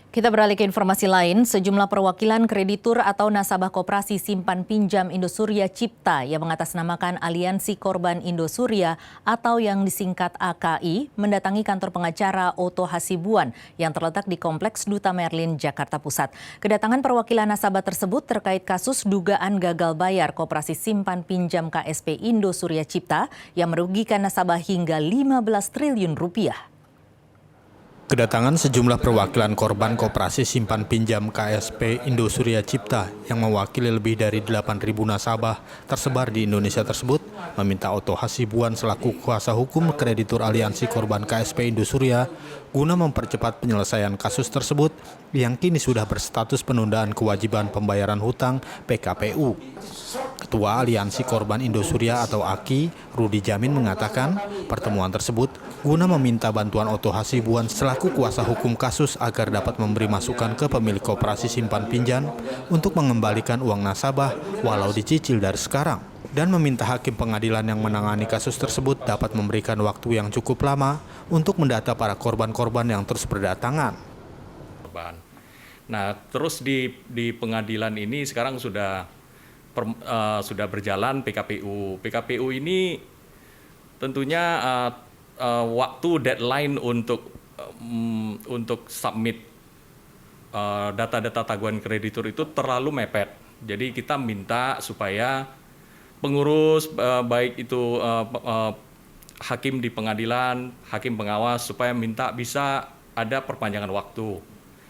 Kita beralih ke informasi lain, sejumlah perwakilan kreditur atau nasabah koperasi simpan pinjam Indosuria Cipta yang mengatasnamakan Aliansi Korban Indosuria atau yang disingkat AKI mendatangi kantor pengacara Oto Hasibuan yang terletak di Kompleks Duta Merlin, Jakarta Pusat. Kedatangan perwakilan nasabah tersebut terkait kasus dugaan gagal bayar koperasi simpan pinjam KSP Indosuria Cipta yang merugikan nasabah hingga 15 triliun rupiah. Kedatangan sejumlah perwakilan korban koperasi simpan pinjam KSP Indosuria Cipta yang mewakili lebih dari 8.000 nasabah tersebar di Indonesia tersebut meminta Oto Hasibuan selaku kuasa hukum kreditur Aliansi Korban KSP Indosuria guna mempercepat penyelesaian kasus tersebut yang kini sudah berstatus penundaan kewajiban pembayaran hutang PKPU. Ketua Aliansi Korban Indosuria atau AKI, Rudi Jamin mengatakan pertemuan tersebut guna meminta bantuan Oto Hasibuan selaku kuasa hukum kasus agar dapat memberi masukan ke pemilik koperasi simpan pinjam untuk mengembalikan uang nasabah walau dicicil dari sekarang dan meminta hakim pengadilan yang menangani kasus tersebut dapat memberikan waktu yang cukup lama untuk mendata para korban-korban yang terus berdatangan. Nah, terus di pengadilan ini sekarang sudah berjalan PKPU. PKPU ini tentunya waktu deadline untuk submit data-data tanggungan kreditur itu terlalu mepet. Jadi kita minta supaya pengurus baik itu hakim di pengadilan, hakim pengawas supaya minta bisa ada perpanjangan waktu.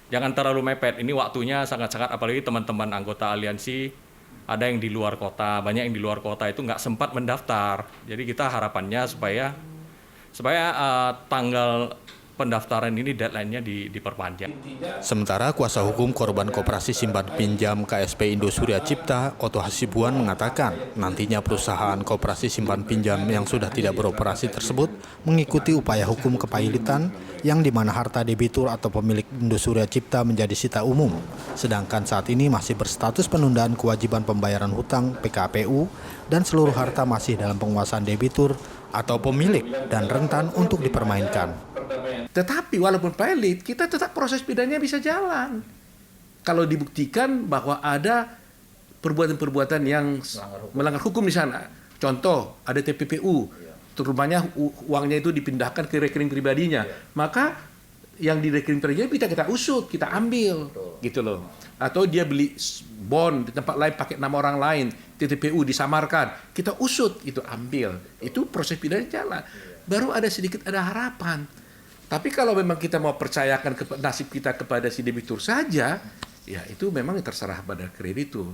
Jangan terlalu mepet. Ini waktunya sangat-sangat, apalagi teman-teman anggota aliansi ada yang di luar kota, banyak yang di luar kota itu nggak sempat mendaftar. Jadi kita harapannya supaya tanggal pendaftaran ini deadline-nya diperpanjang. Sementara kuasa hukum korban koperasi simpan pinjam KSP Indosuria Cipta, Oto Hasibuan mengatakan nantinya perusahaan koperasi simpan pinjam yang sudah tidak beroperasi tersebut mengikuti upaya hukum kepailitan yang di mana harta debitur atau pemilik Indosuria Cipta menjadi sita umum. Sedangkan saat ini masih berstatus penundaan kewajiban pembayaran hutang PKPU dan seluruh harta masih dalam penguasaan debitur atau pemilik dan rentan untuk dipermainkan. Tetapi walaupun pilot, kita tetap proses pidananya bisa jalan. Kalau dibuktikan bahwa ada perbuatan-perbuatan yang melanggar hukum di sana. Contoh, ada TPPU, terutama uangnya itu dipindahkan ke rekening pribadinya. Maka yang di rekening pribadinya kita usut, kita ambil, gitu loh. Atau dia beli bond di tempat lain pakai nama orang lain, TPPU disamarkan, kita usut, itu ambil. Itu proses pidana jalan. Baru ada sedikit ada harapan. Tapi kalau memang kita mau percayakan nasib kita kepada si debitur saja, ya itu memang terserah pada kreditur.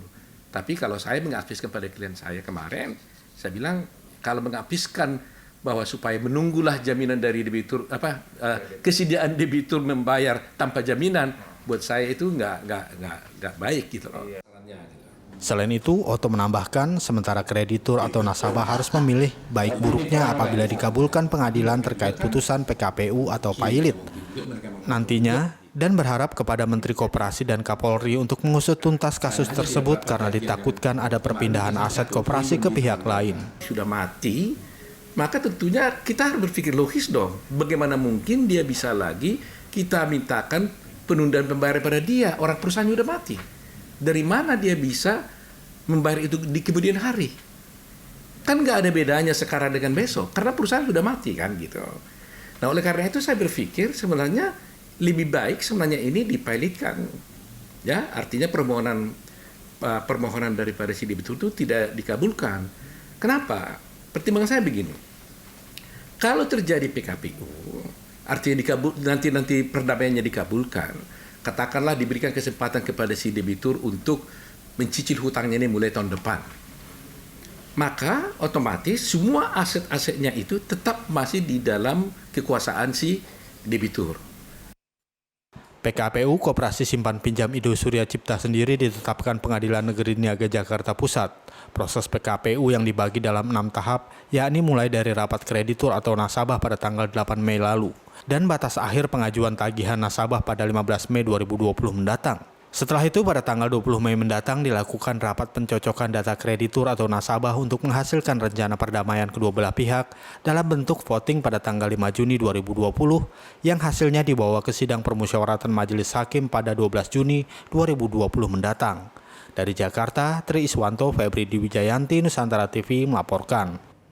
Tapi kalau saya mengadviskan pada klien saya kemarin, saya bilang kalau mengadviskan bahwa supaya menunggulah jaminan dari debitur, kesediaan debitur membayar tanpa jaminan, buat saya itu nggak baik gitu loh. Selain itu, Oto menambahkan sementara kreditur atau nasabah harus memilih baik buruknya apabila dikabulkan pengadilan terkait putusan PKPU atau pailit nantinya dan berharap kepada Menteri Koperasi dan Kapolri untuk mengusut tuntas kasus tersebut karena ditakutkan ada perpindahan aset koperasi ke pihak lain. Sudah mati, maka tentunya kita harus berpikir logis dong. Bagaimana mungkin dia bisa lagi kita mintakan penundaan pembayaran pada dia, orang perusahaan sudah mati. Dari mana dia bisa membayar itu di kemudian hari? Kan nggak ada bedanya sekarang dengan besok, karena perusahaan sudah mati kan gitu. Nah oleh karena itu saya berpikir sebenarnya lebih baik sebenarnya ini dipilotkan, ya artinya permohonan daripada si debitur itu tidak dikabulkan. Kenapa? Pertimbangan saya begini, kalau terjadi PKPU, artinya nanti perdamaiannya dikabulkan. Katakanlah diberikan kesempatan kepada si debitur untuk mencicil hutangnya ini mulai tahun depan. Maka otomatis semua aset-asetnya itu tetap masih di dalam kekuasaan si debitur. PKPU Koperasi Simpan Pinjam Indosuria Cipta sendiri ditetapkan Pengadilan Negeri Niaga Jakarta Pusat. Proses PKPU yang dibagi dalam 6 tahap, yakni mulai dari rapat kreditur atau nasabah pada tanggal 8 Mei lalu, dan batas akhir pengajuan tagihan nasabah pada 15 Mei 2020 mendatang. Setelah itu pada tanggal 20 Mei mendatang dilakukan rapat pencocokan data kreditur atau nasabah untuk menghasilkan rencana perdamaian kedua belah pihak dalam bentuk voting pada tanggal 5 Juni 2020 yang hasilnya dibawa ke sidang permusyawaratan Majelis Hakim pada 12 Juni 2020 mendatang. Dari Jakarta, Tri Iswanto, Febri Diwijayanti, Nusantara TV melaporkan.